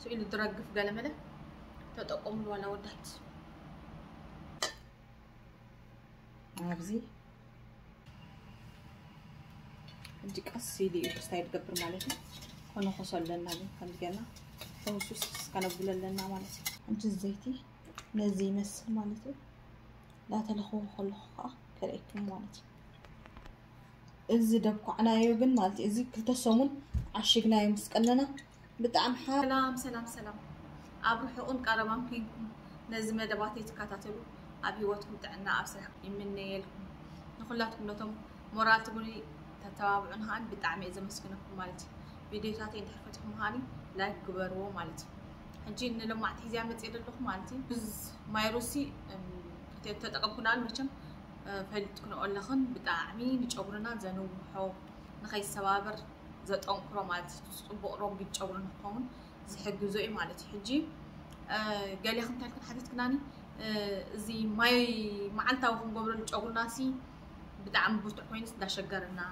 سئل درقف قال ملا تطقم ولا ودات عابزي عندك أصيلي بستايل قبر مالتي كنا خصل لنا كان جانا فوسوس كانوا بقول لنا مالتي عند الزيتي نزي نس مالتي لا تلخو خلخة كريكم مالتي إزي دبكو أنا يوجن مالتي إزي كل تسومن عشقنا يمسكننا بتعم سلام سلام سلام أبروحون كرامام فيكم نزم دباتي تكاتاتلو أبي واتكم تعنا أبصح يمني لكم نخلاتكم لتم مرات تقولي تتابعون هان بتعمي إذا مسكنكم مالتي فيديوهاتي انت حرفتكم هاني لايك قبروا مالتي حنجي إن لما عتيزي عم تصير لكم مالتي بس ما يروسي تتقبلنا المشم فلتكون أقول لخن بتعمي نجبرنا زنو حو نخي السوابر زت أنكرو مالتي تصبوا روم بيتجبرنا هون زحق زوي مالتي حجي قال لي خن تلكن حديث كناني زي ماي معلتا وهم قبروا نجبرنا سي بتعم بتوعين دا شجرنا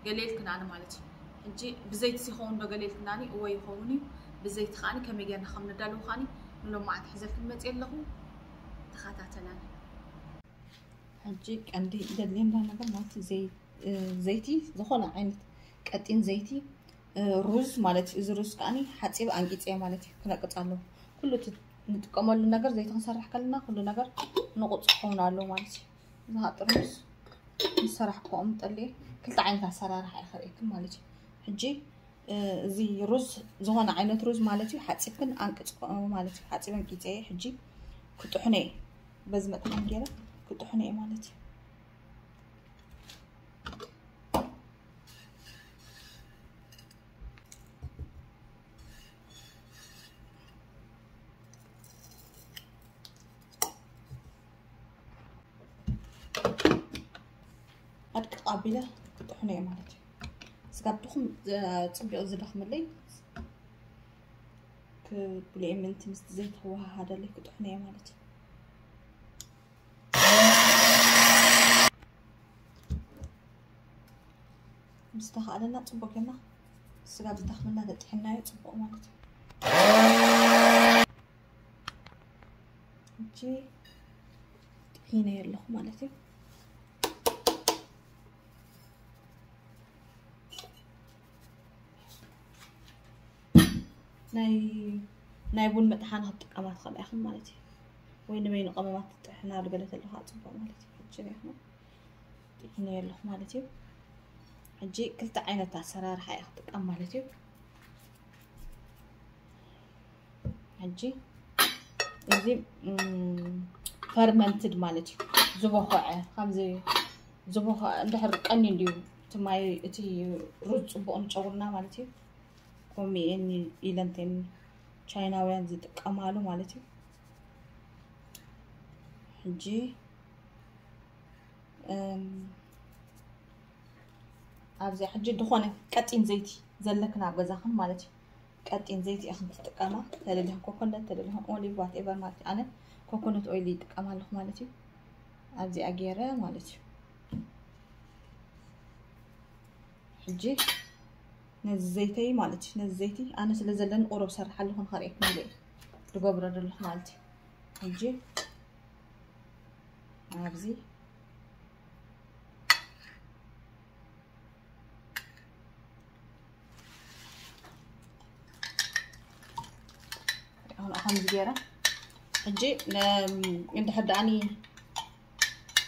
قليل كناني مالتي حجي بزيت سيخون دو قليل كناني هو يخوني بزيت خاني كم يجينا خمن دالو خاني نلو ما عاد حزل كلمة يله تخاتاتلاني حجي عندي دلين لنا مالتي زيتي زخنا عينت قطين زيتي روز مالتي إذا روز كاني حتسيب أنقيت مالتي كنا قطعلو كله نتقمل النجار زيت نصرح كلنا كل نجار نقط حونا له مالتي زهات روز نصرح قوم تقلي كل عينتها صراحة آخرك مالتي حجي زي رز زهنا عينت روز مالتي حتسيب كن أنقيت مالتي حتسيب أنقيت حجي كنت حني بزمت من جيرة كنت حني مالتي هاد قابلة كنت حني مالتي سقابتكم تصبيق زدخم لي كبلي منتي مست زيت هو هذا اللي كنت حني مالتي مستخدمنا تصبق لنا سقاب زدخمنا تطحنا يتصبق مالتي جي طحينة يلخ مالتي ناي بون مطحان هطقمات خليخم مالتي وين بين قمامات تطحنا رجلت اللي هاتصبق مالتي حجي احنا طحينة يلخ مالتي حجي كلتا عينتا سرار حي اطقم مالتي حجي زي فرمنتد مالتي زبوخه خمزي زبوخه اندحر قني نديو تماي اتي رز صبق نጨውርና مالتي قومي اني إلانتين چايناويان زي تقمالو مالتي حجي ابزي حجي دخونه قطين زيتي زلكنا بزاخن مالتي قطين زيتي اخن تقما تلله كوكونات تلله اوليف وات ايفر مالتي انا كوكونات اويلي تقمالو مالتي ابزي اغيره مالتي حجي نزيتي مالتي نزيتي انا سلازلن قرب سرح لهم خريك ملي دغبر دله مالتي حجي ابزي هون اهم زياره حجي عند حد اني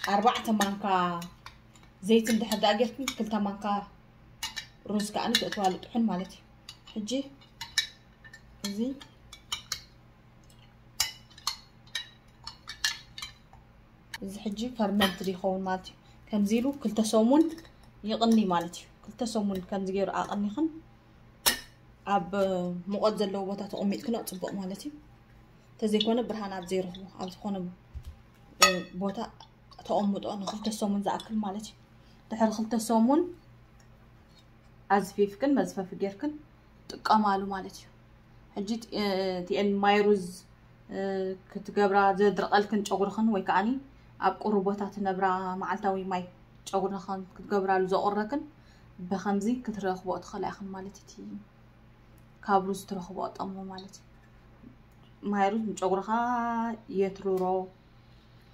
4 مانكا زيت عند حد اجرت كلتا مانكا رز كأني تقطع طحن مالتي حجي زي حجي فرمنت دي خون مالتي كم زيرو كل تسومون يقني مالتي كل تسومون كم زيرو اقني خن اب مقد زلو بوتا تقميت كنا صبق مالتي تزيكونه برهان اب زيرو اب تكون بوتا تقمط انا كل تسومون زاكل مالتي دحر كل تسومون أزفيفكن مزفف جيركن تقامالو مالتي حجيت تيل مايروز كتجبرا زدرقلكن چغرخن وي كاني اب قربوتات نبرا معلتاوي ماي چغرخن كتجبرا زقركن بخمزي كترخبو تخلاخن مالتي تي كابروز ترخبو طمو مالتي مايروز نجورها يترورو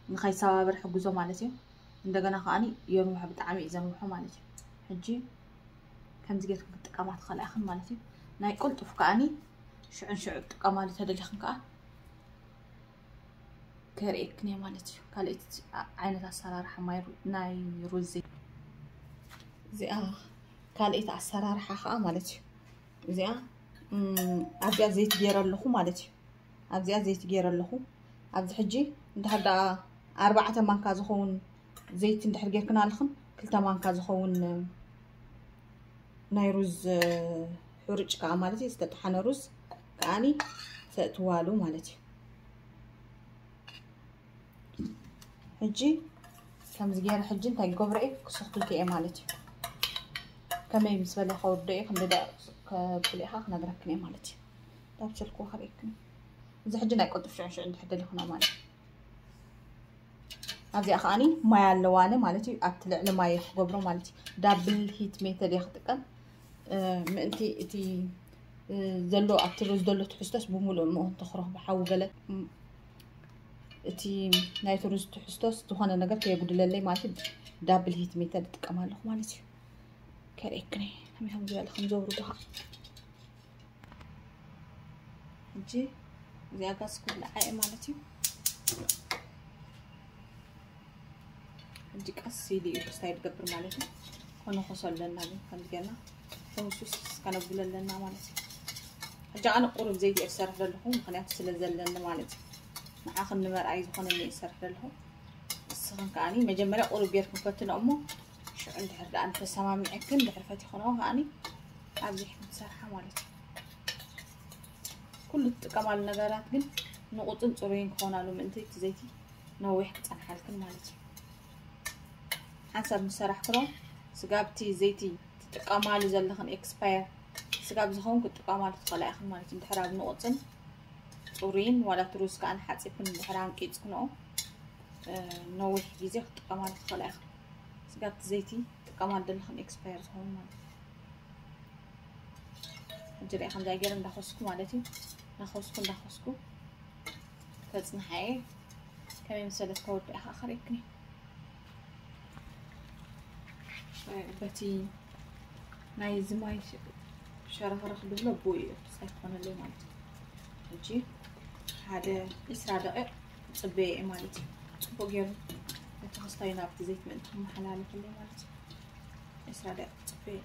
نخاي سوابر حجزو مالتي عندنا خاني يروح بتعامي إذا روحه مالتي حجي كم زجت كتقامات خلا أخن مالتي ناي قلت فكاني شعن تقامات هذا اللي خنقة كريكني مالتي قالت عينة السرار حماير ناي روزي زي قالت السرار حقا مالتي زي أبي زيت جير اللخو مالتي أبي زيت جير اللخو أبي حجي انت هذا 4 مانكا زخون زيت انت حرجي كنا لخن كلتا مانكا زخون ناي رز حرج كا مالتي استطحن رز كاني سأتوالو مالتي حجي كم زجير حجي انت قبرئي كسختلتي مالتي كما بالنسبه لي خور دقيق كم بدا كبليها خنا دركني مالتي دابشلكو خريكني اذا حجي ناي قطف شعن عند حد اللي هنا مالتي ابزي اخاني ما يالوانه مالتي ابتلع لما يخبرو مالتي دابل هيت ميثود يخطقن منتي اتي زلو ابتلوز دلو تحستس بمولو مو تخرج بحاو قلت اتي نايتروز تحستس تخونه ነገር ከይጉድለለይ ማለት ዳብል ሂት ሜተድ ተጠቀማለሁ ማለት ነው ከሬክኔ ለምን ይላልኩም ዞብሩ ደሃ እንጂ እዚያ ጋር ስኩል አይ ማለት ነው እንጂ ቀስ ይሊ ስታይል ገብር ማለት ነው ሆኖ ሆሰለና ከንገና ተውሱስ ከነብለለና ማለት ነው አጃ አነ ቁርብ ዘይት ይሰርፍ ለለኩም ምክንያት ስለዘለለ ማለት ነው معاخ النمر عايز يكون اللي يسرح لهم السخن كاني مجمرة قرب يركن فتنا أمه شو عند حرد أنت سمامي أكن بحرفتي خناه كاني عبد يحمد سرحة مالتي كل كمال النجارات جن نقطن صورين خنا له من تيت زيتي نوح عن حالكن مالتي حسب مسرح كلام سجابتي زيتي تتكمل زلخن إكسباير سجاب زخون كنت تكمل تطلع خن مالتي بحراب نقطن صورين ولا تروس كان حاسب من بحرام كيس كنو نوح جيزي تقامات خلاص سقط زيتي تقامات دلهم إكسبيرت هون مال جري خم جايجر ندخسكم مالتي نخسكم كذا حي كمان مسألة كود آخر يكني بتي نايز ماي شرف رخ دبل بوي سايقنا اللي مالتي نجي هذا إسرع دقيق صبي مالتي بوجر تخصصينا بزيت منهم حلال كله مالتي إسرع دقيق صبي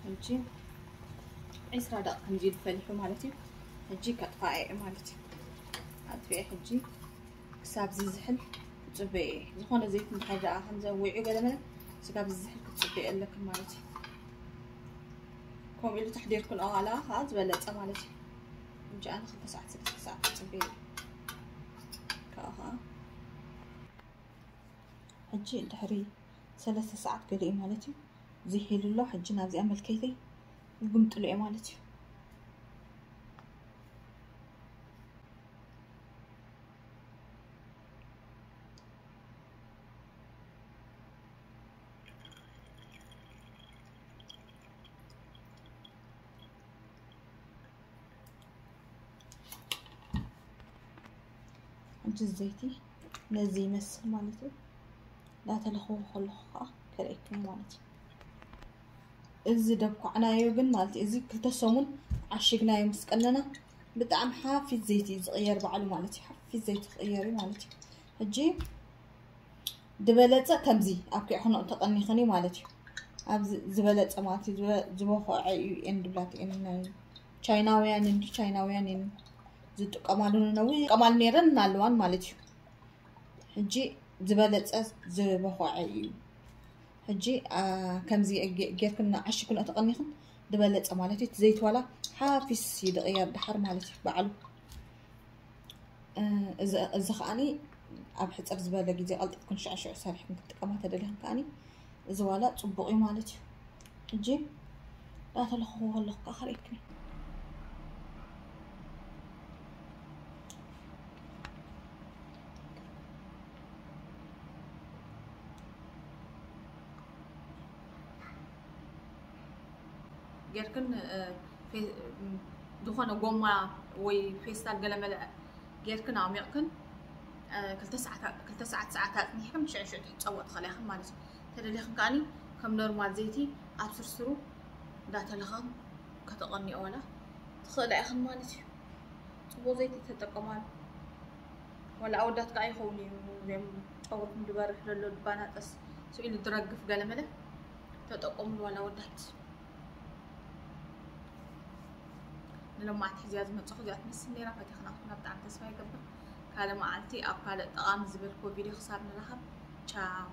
نجي إسرع دقيق نجيب فلفل مالتي نجي كطفاء مالتي أطفئ حجي كساب زحل صبي زخونه زيت نحرق خمسه وعي قدمه سكاب الزحل كتصبي لك مالتي كوم يلو تحضير كل على خلاص بلص مالتي نجي انا 5 ساعات 6 ساعات تصبي كاها حجي دحري 3 ساعات قلي مالتي زي له حجي نابزي عمل كيتي قمت له مالتي الزيتي نزي يمسل مالتي لا تلخو خلخه كريكني مالتي ازي دبكو عنايو بن مالتي ازي كلتا سمون عشقنا يمسقلنا بطعم حافي زيتي زغير بعلو مالتي حافي زيت غيري مالتي هجي دبلصه كمزي ابكي خنو تقنيخني مالتي اب زبلصه مالتي زبخو عي اند بلاتي ان تشايناويان زت قمالون نوي قمال نيرن نالوان مالتي حجي زبلصه زبخوعي حجي كمزي غيركنا عشكنا تقنيخن دبلصه مالتي زيت ولا حافس يدغير دحر مالتي بعلو اذا خاني اب حصر زباله غيزي قلت كن شعشع سارح كنت قماته دلهم كاني اذا ولا صبقي مالتي حجي لا تلخو والله اخريكني جيركن في دخانة قوما وي فيستال قال ملا جيركن عميقكن كل ساعات نحكم مش عشان تصوت خليهم مالس تدليخن كاني كم نورمال زيتي أبصرسرو دات لخم كتقني أولا تخلي أخن مالس تبو زيتي تتقمال ولا أودات كاي خوني زم أوركم دبارح للو دبانات بس سويل درقف قال ملا تتقم ولا أودات لما تحزياز متصخذات مسني رافعتي خناقنا بتاع تسمعي قبل كلام عالتي أو كلا طعام زبر كوفيدي خسرنا لها. تشاو.